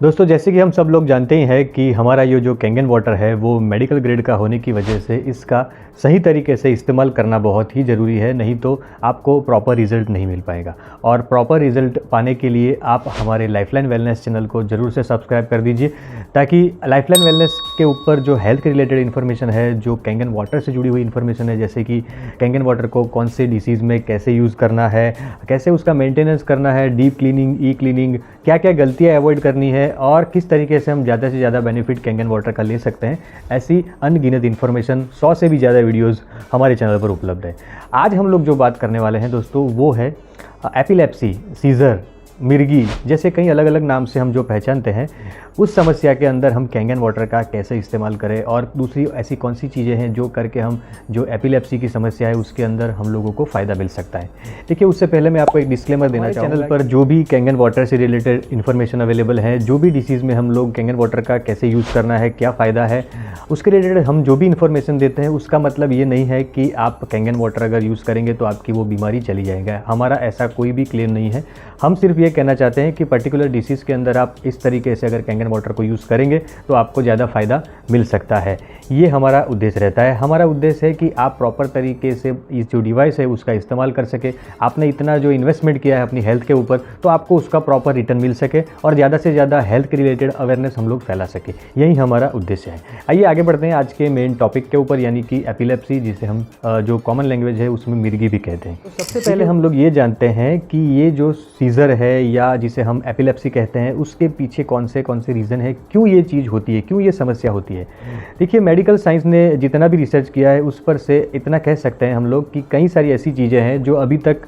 दोस्तों, जैसे कि हम सब लोग जानते ही हैं कि हमारा ये जो कैंगन वाटर है वो मेडिकल ग्रेड का होने की वजह से इसका सही तरीके से इस्तेमाल करना बहुत ही ज़रूरी है, नहीं तो आपको प्रॉपर रिज़ल्ट नहीं मिल पाएगा। और प्रॉपर रिज़ल्ट पाने के लिए आप हमारे लाइफलाइन वेलनेस चैनल को ज़रूर से सब्सक्राइब कर दीजिए, ताकि लाइफलाइन वेलनेस के ऊपर जो हेल्थ के रिलेटेड इन्फॉर्मेशन है, जो कैंगन वाटर से जुड़ी हुई इन्फॉर्मेशन है, जैसे कि कैंगन वाटर को कौन से डिसीज़ में कैसे यूज़ करना है, कैसे उसका मेंटेनेंस करना है, डीप क्लीनिंग, ई क्लीनिंग, क्या क्या गलतियाँ अवॉइड करनी है और किस तरीके से हम ज़्यादा से ज़्यादा बेनिफिट कैंगन वाटर का ले सकते हैं, ऐसी अनगिनत इन्फॉर्मेशन 100 से भी ज़्यादा वीडियोस हमारे चैनल पर उपलब्ध है। आज हम लोग जो बात करने वाले हैं दोस्तों, वो है एपिलेप्सी, सीज़र, मिर्गी जैसे कई अलग अलग नाम से हम जो पहचानते हैं, उस समस्या के अंदर हम कैंगन वाटर का कैसे इस्तेमाल करें और दूसरी ऐसी कौन सी चीज़ें हैं जो करके हम जो एपिलेप्सी की समस्या है उसके अंदर हम लोगों को फ़ायदा मिल सकता है। देखिए, उससे पहले मैं आपको एक डिस्क्लेमर देना चाहूँगा। चैनल पर जो भी कैंगन वाटर से रिलेटेड इन्फॉर्मेशन अवेलेबल है, जो भी डिसीज़ में हम लोग कैंगन वाटर का कैसे यूज़ करना है, क्या फ़ायदा है, उसके रिलेटेड हम जो भी इन्फॉर्मेशन देते हैं उसका मतलब ये नहीं है कि आप कैंगन वाटर अगर यूज़ करेंगे तो आपकी वो बीमारी चली जाएगा। हमारा ऐसा कोई भी क्लेम नहीं है। हम सिर्फ ये कहना चाहते हैं कि पर्टिकुलर डिसीज़ के अंदर आप इस तरीके से अगर कैंगन वाटर को यूज़ करेंगे तो आपको ज़्यादा फ़ायदा मिल सकता है। ये हमारा उद्देश्य रहता है। हमारा उद्देश्य है कि आप प्रॉपर तरीके से इस जो डिवाइस है उसका इस्तेमाल कर सके। आपने इतना जो इन्वेस्टमेंट किया है अपनी हेल्थ के ऊपर, तो आपको उसका प्रॉपर रिटर्न मिल सके और ज़्यादा से ज़्यादा हेल्थ के रिलेटेड अवेयरनेस हम लोग फैला सके। यही हमारा उद्देश्य है। आइए आगे बढ़ते हैं आज के मेन टॉपिक के ऊपर, यानी कि एपिलेप्सी, जिसे हम जो कॉमन लैंग्वेज है उसमें मिर्गी भी कहते हैं। तो सबसे पहले हम लोग ये जानते हैं कि ये जो सीज़र है या जिसे हम एपिलेप्सी कहते हैं, उसके पीछे कौन से रीज़न है, क्यों ये चीज़ होती है, क्यों ये समस्या होती है। देखिए, मेडिकल साइंस ने जितना भी रिसर्च किया है उस पर से इतना कह सकते हैं हम लोग कि कई सारी ऐसी चीज़ें हैं जो अभी तक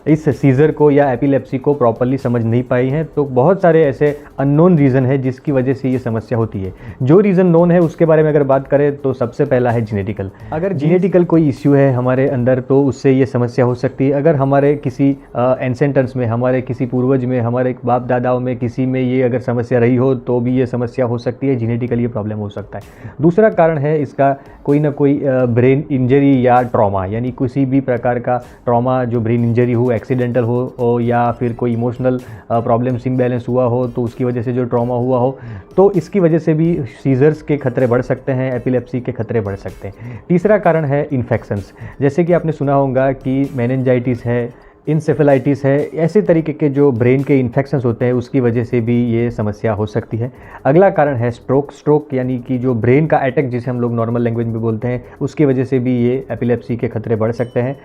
इस सीज़र को या एपिलेप्सी को प्रॉपरली समझ नहीं पाई हैं। तो बहुत सारे ऐसे अननोन रीज़न है जिसकी वजह से ये समस्या होती है। जो रीज़न नोन है उसके बारे में अगर बात करें तो सबसे पहला है जेनेटिकल। अगर जेनेटिकल कोई इश्यू है हमारे अंदर तो उससे ये समस्या हो सकती है। अगर हमारे किसी एंसेंटर्स में, हमारे किसी पूर्वज में, हमारे बाप दादाओं में किसी में ये अगर समस्या रही हो तो भी ये समस्या हो सकती है। जेनेटिकल ये प्रॉब्लम हो सकता है। दूसरा कारण है इसका कोई ना कोई ब्रेन इंजरी या ट्रॉमा, यानी किसी भी प्रकार का ट्रॉमा, जो ब्रेन इंजरी हो, एक्सीडेंटल हो या फिर कोई इमोशनल प्रॉब्लम्स इम्बैलेंस हुआ हो तो उसकी वजह से जो ट्रॉमा हुआ हो, तो इसकी वजह से भी सीजर्स के खतरे बढ़ सकते हैं, एपिलेप्सी के खतरे बढ़ सकते हैं। तीसरा कारण है इन्फेक्शंस। जैसे कि आपने सुना होगा कि मेनिंजाइटिस है, इंसेफेलाइटिस है, ऐसे तरीके के जो ब्रेन के इन्फेक्शंस होते हैं उसकी वजह से भी ये समस्या हो सकती है। अगला कारण है स्ट्रोक, यानी कि जो ब्रेन का अटैक जिसे हम लोग नॉर्मल लैंग्वेज में बोलते हैं, उसकी वजह से भी ये एपिलेप्सी के खतरे बढ़ सकते हैं।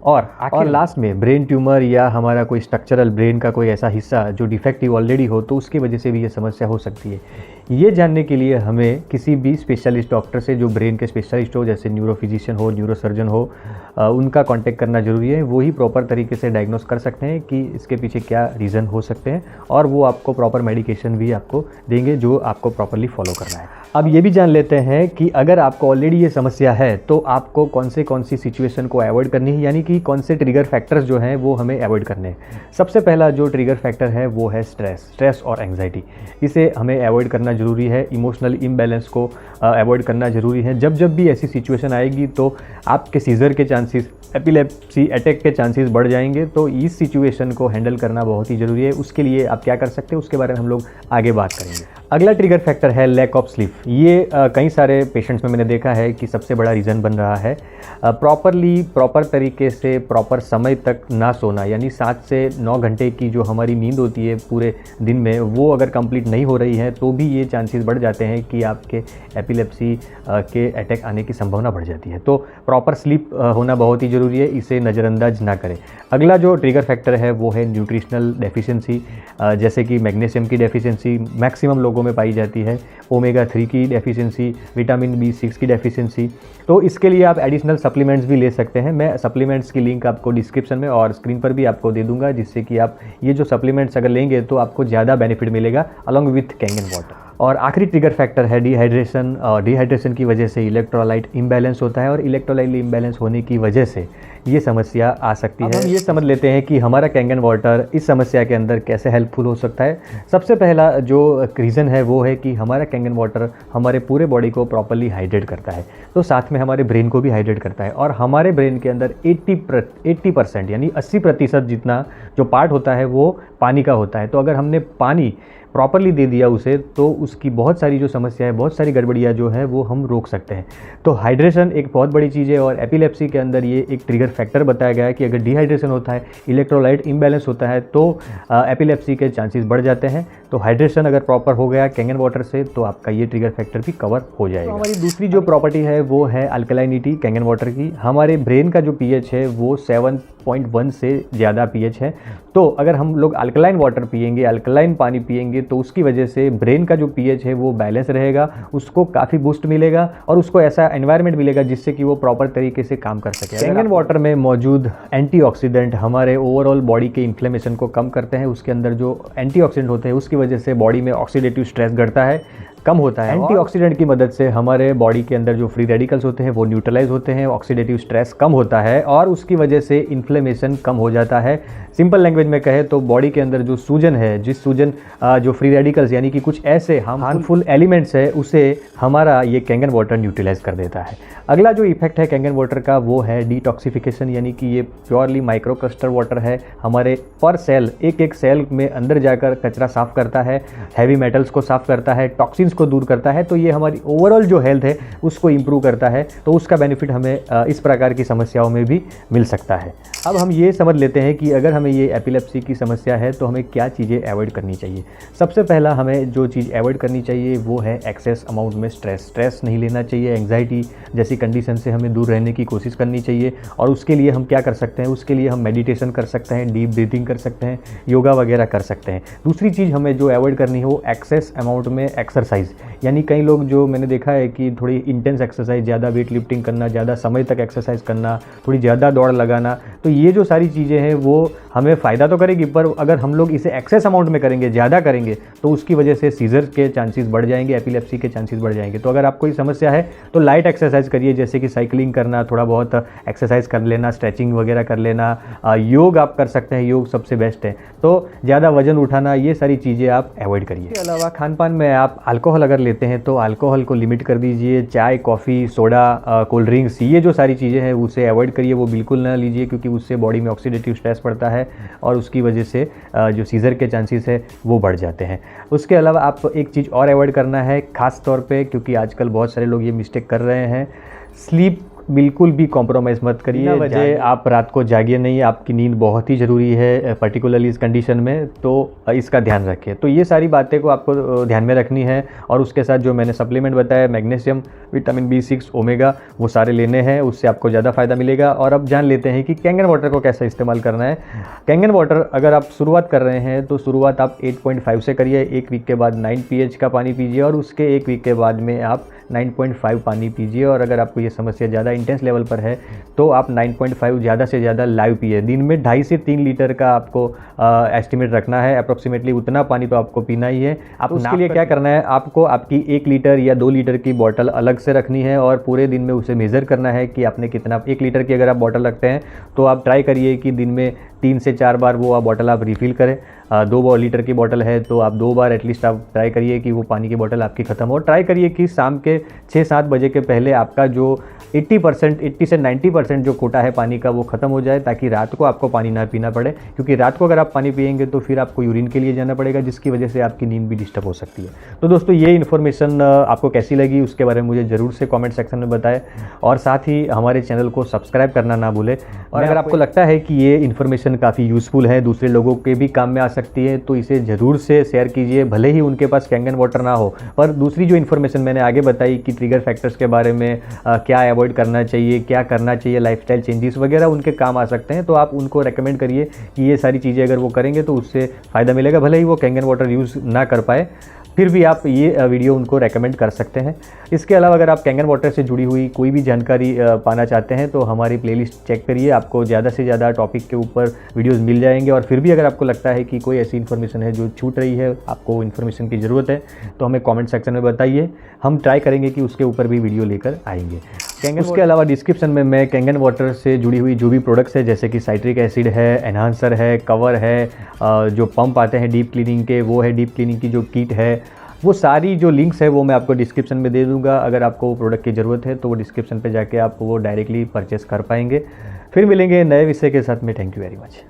और लास्ट में ब्रेन ट्यूमर या हमारा कोई स्ट्रक्चरल ब्रेन का कोई ऐसा हिस्सा जो डिफेक्टिव ऑलरेडी हो तो उसकी वजह से भी ये समस्या हो सकती है। ये जानने के लिए हमें किसी भी स्पेशलिस्ट डॉक्टर से, जो ब्रेन के स्पेशलिस्ट हो, जैसे न्यूरोफिजिशियन हो, न्यूरोसर्जन हो, उनका कांटेक्ट करना ज़रूरी है। वो ही प्रॉपर तरीके से डायग्नोस कर सकते हैं कि इसके पीछे क्या रीज़न हो सकते हैं और वो आपको प्रॉपर मेडिकेशन भी आपको देंगे जो आपको प्रॉपरली फॉलो करना है। अब ये भी जान लेते हैं कि अगर आपको ऑलरेडी ये समस्या है तो आपको कौन सी सिचुएशन को अवॉइड करनी है, यानी कि कौन से ट्रिगर फैक्टर्स जो हैं वो हमें अवॉइड करने हैं। सबसे पहला जो ट्रिगर फैक्टर है वो है स्ट्रेस और एंग्जाइटी। इसे हमें अवॉइड करना ज़रूरी है। इमोशनल इम्बैलेंस को अवॉइड करना ज़रूरी है। जब भी ऐसी सिचुएशन आएगी तो आपके सीज़र के चांसेस, एपिलेप्सी अटैक के चांसेस बढ़ जाएंगे। तो इस सिचुएशन को हैंडल करना बहुत ही ज़रूरी है। उसके लिए आप क्या कर सकते हैं उसके बारे में हम लोग आगे बात करेंगे। अगला ट्रिगर फैक्टर है लैक ऑफ स्लीप। ये कई सारे पेशेंट्स में मैंने देखा है कि सबसे बड़ा रीज़न बन रहा है प्रॉपर तरीके से प्रॉपर समय तक ना सोना, यानी 7 से 9 घंटे की जो हमारी नींद होती है पूरे दिन में, वो अगर कंप्लीट नहीं हो रही है तो भी ये चांसेस बढ़ जाते हैं कि आपके एपिलेप्सी के अटैक आने की संभावना बढ़ जाती है। तो प्रॉपर स्लीप होना बहुत ही ज़रूरी है, इसे नज़रअंदाज ना करें। अगला जो ट्रिगर फैक्टर है वो है न्यूट्रिशनल डेफिशिएंसी, जैसे कि मैग्नीशियम की डेफिशिएंसी मैक्सिमम लोगों में पाई जाती है, ओमेगा 3 की डेफिशिएंसी, विटामिन B6 की डेफिशिएंसी। तो इसके लिए आप एडिशनल सप्लीमेंट्स भी ले सकते हैं। मैं सप्लीमेंट्स की लिंक आपको डिस्क्रिप्शन में और स्क्रीन पर भी आपको दे दूंगा, जिससे कि आप ये जो सप्लीमेंट्स अगर लेंगे तो आपको ज़्यादा बेनिफिट मिलेगा अलॉन्ग विथ कैंगन वाटर। और आखिरी ट्रिगर फैक्टर है डिहाइड्रेशन। डिहाइड्रेशन की वजह से इलेक्ट्रोलाइट इम्बैलेंस होता है और इलेक्ट्रोलाइट इम्बैलेंस होने की वजह से ये समस्या आ सकती है। हम ये समझ लेते हैं कि हमारा कैंगन वाटर इस समस्या के अंदर कैसे हेल्पफुल हो सकता है। सबसे पहला जो रीज़न है वो है कि हमारा कैंगन वाटर हमारे पूरे बॉडी को प्रॉपरली हाइड्रेट करता है, तो साथ में हमारे ब्रेन को भी हाइड्रेट करता है। और हमारे ब्रेन के अंदर 80% यानी 80% जितना जो पार्ट होता है वो पानी का होता है। तो अगर हमने पानी प्रॉपरली दे दिया उसे, तो उसकी बहुत सारी जो समस्या है, बहुत सारी गड़बड़ियाँ जो है वो हम रोक सकते हैं। तो हाइड्रेशन एक बहुत बड़ी चीज़ है और एपिलेप्सी के अंदर ये एक ट्रिगर फैक्टर बताया गया है कि अगर डिहाइड्रेशन होता है, इलेक्ट्रोलाइट इम्बैलेंस होता है तो एपिलेप्सी के चांसेस बढ़ जाते हैं। तो हाइड्रेशन अगर प्रॉपर हो गया कैंगन वाटर से तो आपका ये ट्रिगर फैक्टर भी कवर हो जाएगा। तो हमारी दूसरी जो प्रॉपर्टी है वो है अल्कलाइनिटी कैंगन वाटर की। हमारे ब्रेन का जो पीएच है वो 7.1 से ज़्यादा पीएच है। तो अगर हम लोग अल्कलाइन वाटर पिएंगे, अल्कलाइन पानी पिएंगे, तो उसकी वजह से ब्रेन का जो पीएच है वो बैलेंस रहेगा, उसको काफ़ी बूस्ट मिलेगा और उसको ऐसा एनवायरनमेंट मिलेगा जिससे कि वो प्रॉपर तरीके से काम कर सके। कैंगन वाटर में मौजूद एंटीऑक्सीडेंट हमारे ओवरऑल बॉडी के इन्फ्लेमेशन को कम करते हैं। उसके अंदर जो एंटीऑक्सीडेंट होते हैं उसकी वजह से बॉडी में ऑक्सीडेटिव स्ट्रेस घटता है, कम होता है। एंटीऑक्सीडेंट की मदद से हमारे बॉडी के अंदर जो फ्री रेडिकल्स होते हैं वो न्यूट्रलाइज होते हैं, ऑक्सीडेटिव स्ट्रेस कम होता है और उसकी वजह से इन्फ्लेमेशन कम हो जाता है। सिंपल लैंग्वेज में कहे तो बॉडी के अंदर जो सूजन है, जिस सूजन जो फ्री रेडिकल्स यानी कि कुछ ऐसे हार्मफुल एलिमेंट्स है, उसे हमारा ये कैंगन वाटर न्यूट्रलाइज कर देता है। अगला जो इफेक्ट है कैंगन वाटर का वो है डिटॉक्सिफिकेशन, यानी कि ये प्योरली माइक्रो क्लस्टर वाटर है। हमारे पर सेल, एक एक सेल में अंदर जाकर कचरा साफ करता है, हैवी मेटल्स को साफ करता है, टॉक्सिन्स को दूर करता है। तो ये हमारी ओवरऑल जो हेल्थ है उसको इम्प्रूव करता है। तो उसका बेनिफिट हमें इस प्रकार की समस्याओं में भी मिल सकता है। अब हम ये समझ लेते हैं कि अगर हमें ये एपिलेप्सी की समस्या है तो हमें क्या चीज़ें अवॉइड करनी चाहिए। सबसे पहला हमें जो चीज़ अवॉइड करनी चाहिए वो है एक्सेस अमाउंट में स्ट्रेस नहीं लेना चाहिए। एंग्जाइटी जैसी कंडीशन से हमें दूर रहने की कोशिश करनी चाहिए और उसके लिए हम क्या कर सकते हैं, उसके लिए हम मेडिटेशन कर सकते हैं, डीप ब्रीथिंग कर सकते हैं, योगा वगैरह कर सकते हैं। दूसरी चीज़ हमें जो अवॉइड करनी है वो एक्सेस अमाउंट में एक्सरसाइज, यानी कई लोग जो मैंने देखा है कि थोड़ी इंटेंस एक्सरसाइज, ज़्यादा वेट लिफ्टिंग करना, ज़्यादा समय तक एक्सरसाइज करना, थोड़ी ज़्यादा दौड़ लगाना, तो ये जो सारी चीज़ें हैं वो हमें फ़ायदा तो करेगी, पर अगर हम लोग इसे एक्सेस अमाउंट में करेंगे, ज़्यादा करेंगे, तो उसकी वजह से सीजर के चांसेस बढ़ जाएंगे, एपिलेप्सी के चांसेस बढ़ जाएंगे। तो अगर आपको ये समस्या है तो लाइट एक्सरसाइज करिए, जैसे कि साइकिलिंग करना, थोड़ा बहुत एक्सरसाइज कर लेना, स्ट्रेचिंग वगैरह कर लेना, योग आप कर सकते हैं, योग सबसे बेस्ट है। तो ज़्यादा वजन उठाना, ये सारी चीज़ें आप अवॉइड करिए। इसके अलावा खान पान में आप अल्कोहल अगर लेते हैं तो अल्कोहल को लिमिट कर दीजिए। चाय, कॉफ़ी, सोडा, कोल्ड ड्रिंक्स, ये जो सारी चीज़ें हैं उसे अवॉइड करिए, वो बिल्कुल ना लीजिए, क्योंकि उससे बॉडी में ऑक्सीडेटिव स्ट्रेस पड़ता है और उसकी वजह से जो सीजर के चांसेस है वो बढ़ जाते हैं। उसके अलावा आप एक चीज़ और अवॉइड करना है ख़ास तौर पे, क्योंकि आजकल बहुत सारे लोग ये मिस्टेक कर रहे हैं, स्लीप बिल्कुल भी कॉम्प्रोमाइज़ मत करिए। वजह आप रात को जागिए नहीं, आपकी नींद बहुत ही ज़रूरी है पर्टिकुलरली इस कंडीशन में, तो इसका ध्यान रखिए। तो ये सारी बातें को आपको ध्यान में रखनी है और उसके साथ जो मैंने सप्लीमेंट बताया, मैग्नीशियम, विटामिन B6, ओमेगा, वो सारे लेने हैं, उससे आपको ज़्यादा फ़ायदा मिलेगा। और अब जान लेते हैं कि कैंगन वाटर को कैसे इस्तेमाल करना है। कैंगन वाटर अगर आप शुरुआत कर रहे हैं तो शुरुआत आप 8.5 से करिए, 1 वीक के बाद 9 pH का पानी पीजिए और उसके 1 वीक के बाद में आप 9.5 पानी पीजिए। और अगर आपको ये समस्या ज़्यादा इंटेंस लेवल पर है तो आप 9.5 ज़्यादा से ज़्यादा लाइव पिए। दिन में 2.5 से 3 लीटर का आपको एस्टिमेट रखना है, अप्रॉक्सीमेटली उतना पानी तो आपको पीना ही है। आप उसके लिए क्या करना है, आपको आपकी 1 लीटर या 2 लीटर की बॉटल अलग से रखनी है और पूरे दिन में उसे मेज़र करना है कि आपने कितना। 1 लीटर की अगर आप बॉटल रखते हैं तो आप ट्राई करिए कि दिन में 3 से 4 बार वो बॉटल आप रिफ़िल करें। 2 लीटर की बॉटल है तो आप 2 बार एटलीस्ट आप ट्राई करिए कि वो पानी की बॉटल आपकी ख़त्म हो। ट्राई करिए कि शाम के 6-7 बजे के पहले आपका जो 80 से 90% जो कोटा है पानी का वो ख़त्म हो जाए, ताकि रात को आपको पानी ना पीना पड़े, क्योंकि रात को अगर आप पानी पिएंगे तो फिर आपको यूरिन के लिए जाना पड़ेगा, जिसकी वजह से आपकी नींद भी डिस्टर्ब हो सकती है। तो दोस्तों ये इन्फॉर्मेशन आपको कैसी लगी उसके बारे में मुझे ज़रूर से कमेंट सेक्शन में बताएं और साथ ही हमारे चैनल को सब्सक्राइब करना ना भूलें। और अगर आपको लगता है कि ये इन्फॉर्मेशन काफ़ी यूज़फुल है, दूसरे लोगों के भी काम में आ सकती है, तो इसे ज़रूर से शेयर कीजिए। भले ही उनके पास कैंगन वाटर ना हो, पर दूसरी जो इन्फॉर्मेशन मैंने आगे बताई कि ट्रिगर फैक्टर्स के बारे में क्या अवॉइड करना चाहिए, क्या करना चाहिए, लाइफस्टाइल चेंजेस वगैरह उनके काम आ सकते हैं, तो आप उनको रेकमेंड करिए कि ये सारी चीज़ें अगर वो करेंगे तो उससे फ़ायदा मिलेगा। भले ही वो कैंगन वाटर यूज़ ना कर पाए, फिर भी आप ये वीडियो उनको रेकमेंड कर सकते हैं। इसके अलावा अगर आप कैंगन वाटर से जुड़ी हुई कोई भी जानकारी पाना चाहते हैं तो हमारी प्लेलिस्ट चेक करिए, आपको ज़्यादा से ज़्यादा टॉपिक के ऊपर वीडियोस मिल जाएंगे। और फिर भी अगर आपको लगता है कि कोई ऐसी इन्फॉर्मेशन है जो छूट रही है, आपको इन्फॉर्मेशन की ज़रूरत है, तो हमें कमेंट सेक्शन में बताइए, हम ट्राई करेंगे कि उसके ऊपर भी वीडियो लेकर आएंगे। उसके अलावा डिस्क्रिप्शन में मैं कैंगन वाटर से जुड़ी हुई जो भी प्रोडक्ट्स है, जैसे कि साइट्रिक एसिड है, एनहांसर है, कवर है, जो पंप आते हैं डीप क्लीनिंग के, वो है डीप क्लीनिंग की जो किट है, वो सारी जो लिंक्स है वो मैं आपको डिस्क्रिप्शन में दे दूंगा। अगर आपको वो प्रोडक्ट की ज़रूरत है तो वो डिस्क्रिप्शन पे जाके आप वो डायरेक्टली परचेस कर पाएंगे। फिर मिलेंगे नए विषय के साथ में। Thank you very much.